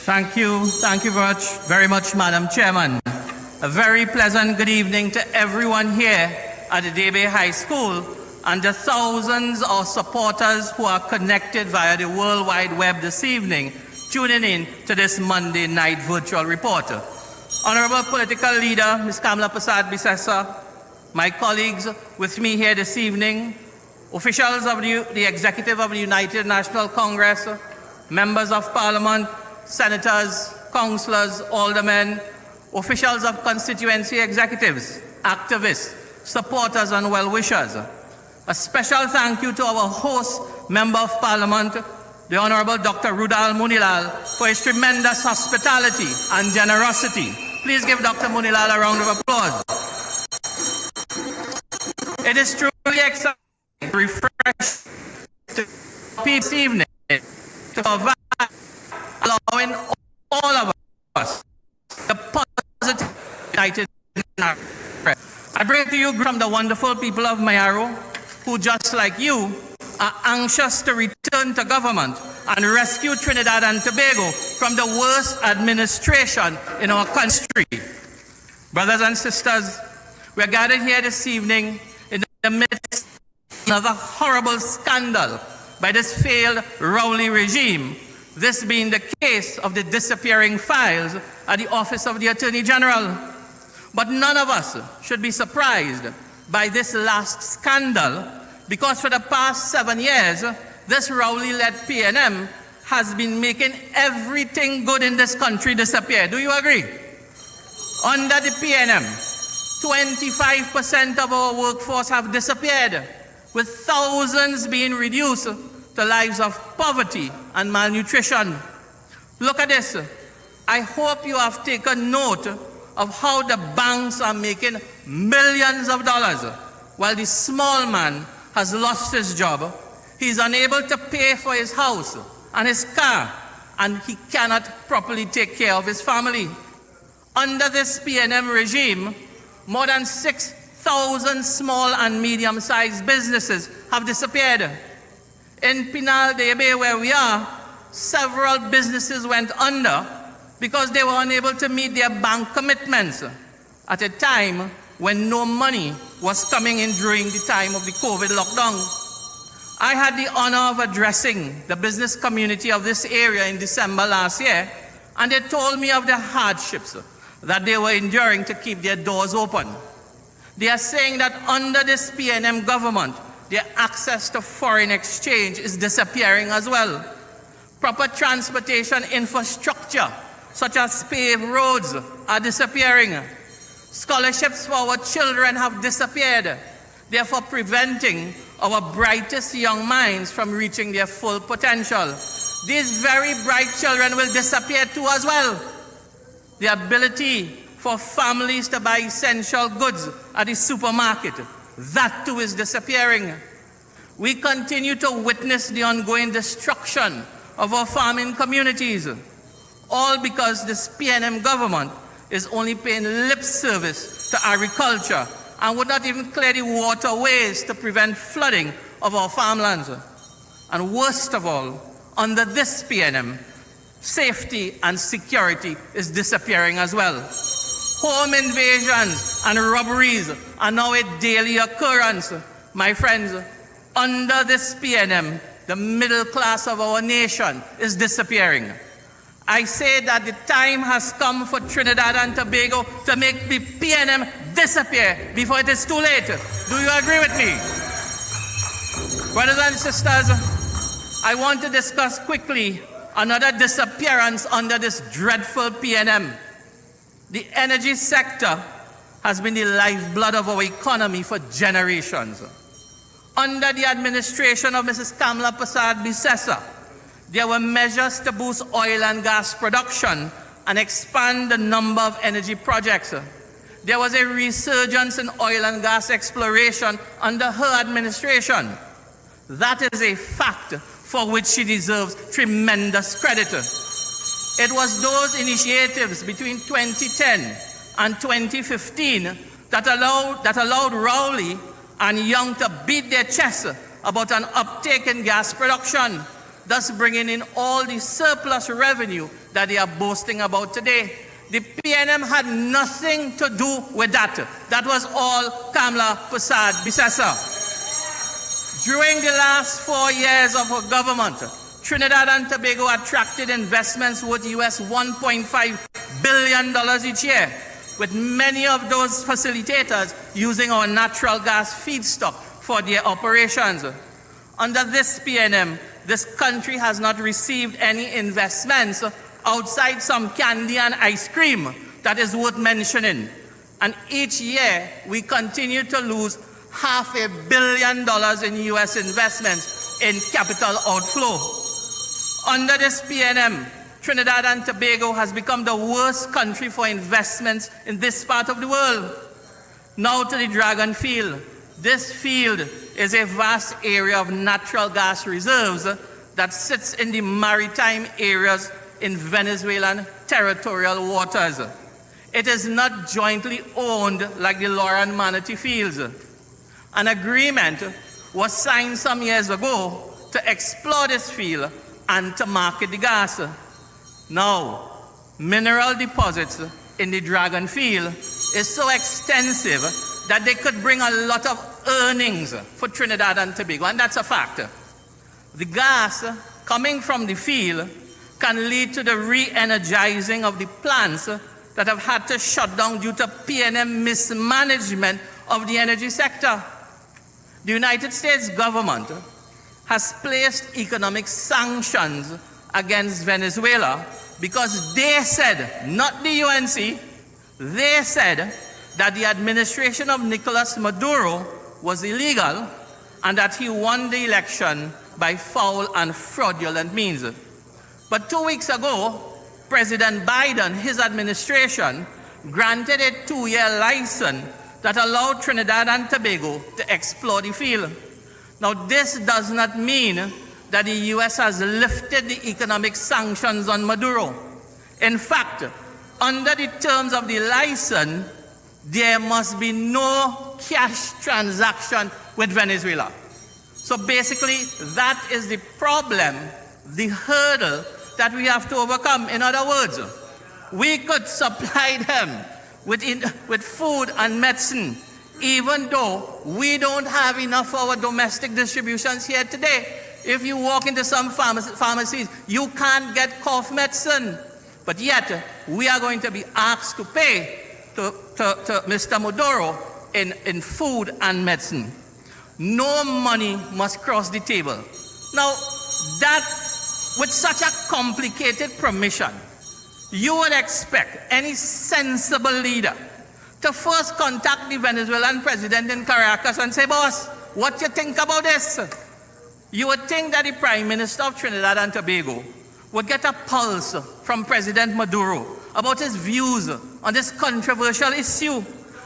Thank you very much, Madam Chairman. A very pleasant good evening to everyone here at the Debe High School and the thousands of supporters who are connected via the World Wide Web this evening, tuning in to this Monday night virtual report. Honorable Political Leader, Ms. Kamala Persad-Bissessar, my colleagues with me here this evening, officials of the Executive of the United National Congress, members of Parliament, senators, councillors, aldermen, officials of constituency executives, activists, supporters and well-wishers. A special thank you to our host, Member of Parliament, the Honourable Dr. Rudal Munilal, for his tremendous hospitality and generosity. Please give Dr. Munilal a round of applause. It is truly exciting to refresh this evening to provide, allowing all of us the positive United Nations. I bring to you from the wonderful people of Mayaro, who just like you are anxious to return to government and rescue Trinidad and Tobago from the worst administration in our country. Brothers and sisters, we are gathered here this evening in the midst of another horrible scandal by this failed Rowley regime, this being the case of the disappearing files at the Office of the Attorney General. But none of us should be surprised by this last scandal, because for the past 7 years, this Rowley-led PNM has been making everything good in this country disappear. Do you agree? Under the PNM, 25% of our workforce have disappeared, with thousands being reduced to lives of poverty and malnutrition. Look at this. I hope you have taken note of how the banks are making millions of dollars while the small man has lost his job. He's unable to pay for his house and his car, and he cannot properly take care of his family. Under this PNM regime, more than 6,000 small and medium-sized businesses have disappeared. In Pinal, Debe, where we are, several businesses went under because they were unable to meet their bank commitments at a time when no money was coming in during the time of the COVID lockdown. I had the honor of addressing the business community of this area in December last year, and they told me of the hardships that they were enduring to keep their doors open. They are saying that under this PNM government, their access to foreign exchange is disappearing as well. Proper transportation infrastructure, such as paved roads, are disappearing. Scholarships for our children have disappeared, therefore preventing our brightest young minds from reaching their full potential. These very bright children will disappear too as well. The ability for families to buy essential goods at the supermarket, that too is disappearing. We continue to witness the ongoing destruction of our farming communities, all because this PNM government is only paying lip service to agriculture and would not even clear the waterways to prevent flooding of our farmlands. And worst of all, under this PNM, safety and security is disappearing as well. Home invasions and robberies are now a daily occurrence. My friends, under this PNM, the middle class of our nation is disappearing. I say that the time has come for Trinidad and Tobago to make the PNM disappear before it is too late. Do you agree with me? Brothers and sisters, I want to discuss quickly another disappearance under this dreadful PNM. The energy sector has been the lifeblood of our economy for generations. Under the administration of Mrs. Kamala Persad-Bissessar, there were measures to boost oil and gas production and expand the number of energy projects. There was a resurgence in oil and gas exploration under her administration. That is a fact for which she deserves tremendous credit. It was those initiatives between 2010 and 2015 that allowed Rowley and Young to beat their chests about an uptake in gas production. thus bringing in all the surplus revenue that they are boasting about today. The PNM had nothing to do with that. That was all Kamla Prasad Bisesa. During the last 4 years of her government, Trinidad and Tobago attracted investments worth US $1.5 billion each year, with many of those facilitators using our natural gas feedstock for their operations. Under this PNM, this country has not received any investments outside some candy and ice cream that is worth mentioning. And each year, we continue to lose $500 million in US investments in capital outflow. Under this PNM, Trinidad and Tobago has become the worst country for investments in this part of the world. Now to the Dragon Field. This field is a vast area of natural gas reserves that sits in the maritime areas in Venezuelan territorial waters. It is not jointly owned like the Laura and Manatee fields. An agreement was signed some years ago to explore this field and to market the gas. Now, mineral deposits in the Dragon Field is so extensive that they could bring a lot of earnings for Trinidad and Tobago, and that's a fact. The gas coming from the field can lead to the re-energizing of the plants that have had to shut down due to PNM mismanagement of the energy sector. The United States government has placed economic sanctions against Venezuela because they said, not the UNC, they said that the administration of Nicolas Maduro was illegal and that he won the election by foul and fraudulent means. But 2 weeks ago, President Biden, his administration, granted a 2-year license that allowed Trinidad and Tobago to explore the field. Now, this does not mean that the US has lifted the economic sanctions on Maduro. In fact, under the terms of the license, there must be no cash transaction with Venezuela. So basically, that is the problem, the hurdle that we have to overcome. In other words, we could supply them with food and medicine, even though we don't have enough for our domestic distributions here today. If you walk into some pharmacies, you can't get cough medicine. But yet, we are going to be asked to pay to Mr. Maduro in food and medicine. No money must cross the table. Now, that, with such a complicated permission, you would expect any sensible leader to first contact the Venezuelan president in Caracas and say, boss, what do you think about this? You would think that the Prime Minister of Trinidad and Tobago would get a pulse from President Maduro about his views on this controversial issue.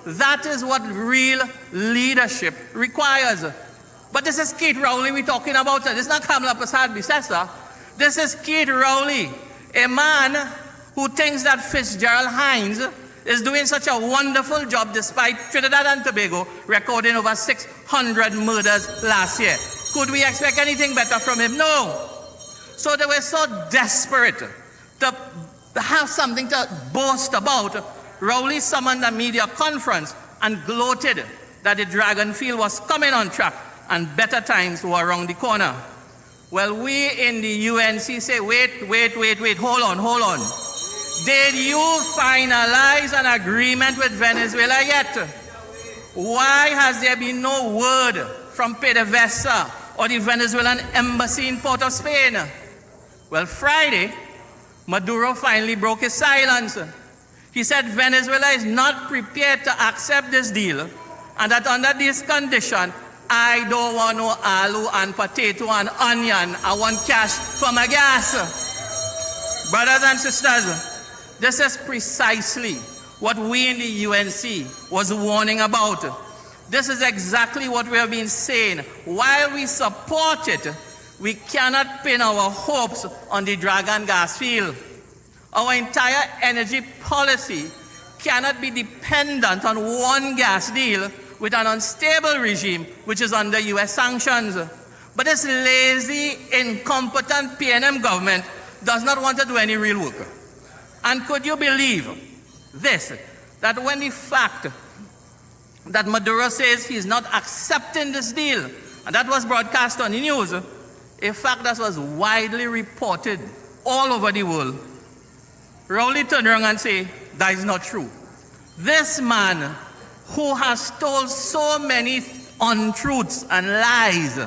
That is what real leadership requires. But this is Keith Rowley we're talking about. This is not Kamla Prasad Bisesa. This is Keith Rowley, a man who thinks that Fitzgerald Hines is doing such a wonderful job despite Trinidad and Tobago recording over 600 murders last year. Could we expect anything better from him? No. So they were so desperate to have something to boast about. Rowley summoned a media conference and gloated that the Dragon Field was coming on track and better times were around the corner. Well, we in the UNC say, wait, hold on. Did you finalize an agreement with Venezuela yet? Why has there been no word from PDVSA or the Venezuelan embassy in Port of Spain? Well, Friday, Maduro finally broke his silence. He said Venezuela is not prepared to accept this deal and that under this condition, I don't want no aloo and potato and onion. I want cash for my gas. Brothers and sisters, this is precisely what we in the UNC was warning about. This is exactly what we have been saying. While we support it, we cannot pin our hopes on the Dragon gas field. Our entire energy policy cannot be dependent on one gas deal with an unstable regime which is under US sanctions. But this lazy, incompetent PNM government does not want to do any real work. And could you believe this, that when the fact that Maduro says he's not accepting this deal, and that was broadcast on the news, a fact that was widely reported all over the world, Rowley turned around and say, that is not true. This man who has told so many untruths and lies,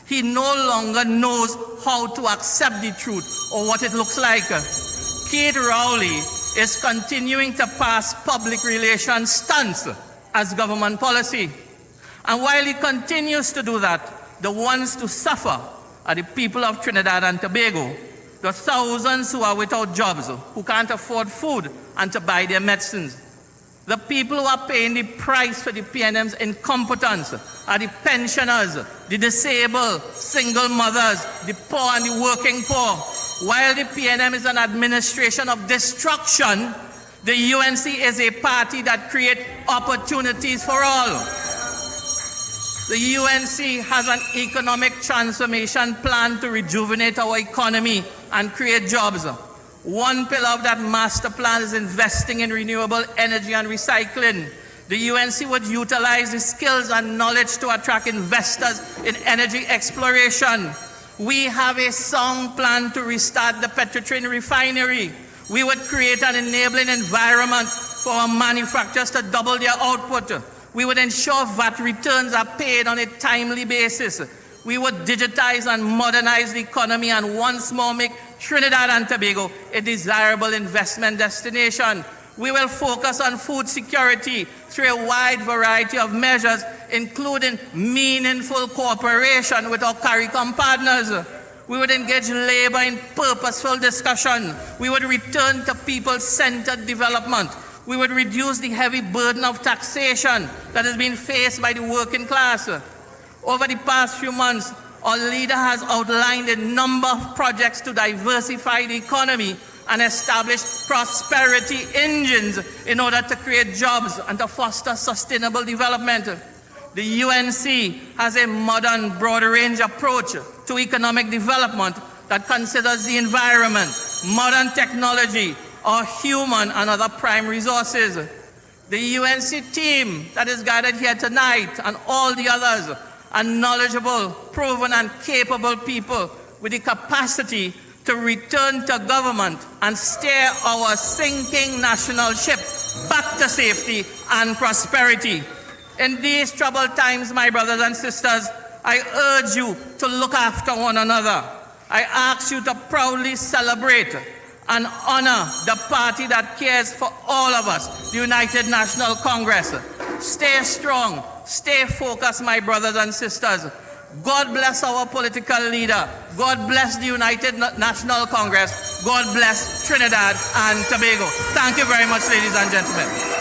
he no longer knows how to accept the truth or what it looks like. Keith Rowley is continuing to pass public relations stunts as government policy. And while he continues to do that, the ones to suffer are the people of Trinidad and Tobago, the thousands who are without jobs, who can't afford food and to buy their medicines. The people who are paying the price for the PNM's incompetence are the pensioners, the disabled, single mothers, the poor and the working poor. While the PNM is an administration of destruction, the UNC is a party that creates opportunities for all. The UNC has an economic transformation plan to rejuvenate our economy and create jobs. One pillar of that master plan is investing in renewable energy and recycling. The UNC would utilize the skills and knowledge to attract investors in energy exploration. We have a sound plan to restart the Petrotrain refinery. We would create an enabling environment for our manufacturers to double their output. We would ensure VAT returns are paid on a timely basis. We would digitize and modernize the economy and once more make Trinidad and Tobago a desirable investment destination. We will focus on food security through a wide variety of measures, including meaningful cooperation with our CARICOM partners. We would engage labor in purposeful discussion. We would return to people-centered development. We would reduce the heavy burden of taxation that has been faced by the working class. Over the past few months, our leader has outlined a number of projects to diversify the economy and establish prosperity engines in order to create jobs and to foster sustainable development. The UNC has a modern, broad-range approach to economic development that considers the environment, modern technology, our human and other prime resources. The UNC team that is gathered here tonight and all the others are knowledgeable, proven and capable people with the capacity to return to government and steer our sinking national ship back to safety and prosperity. In these troubled times, my brothers and sisters, I urge you to look after one another. I ask you to proudly celebrate and honor the party that cares for all of us, the United National Congress. Stay strong, stay focused, my brothers and sisters. God bless our political leader. God bless the United National Congress. God bless Trinidad and Tobago. Thank you very much, ladies and gentlemen.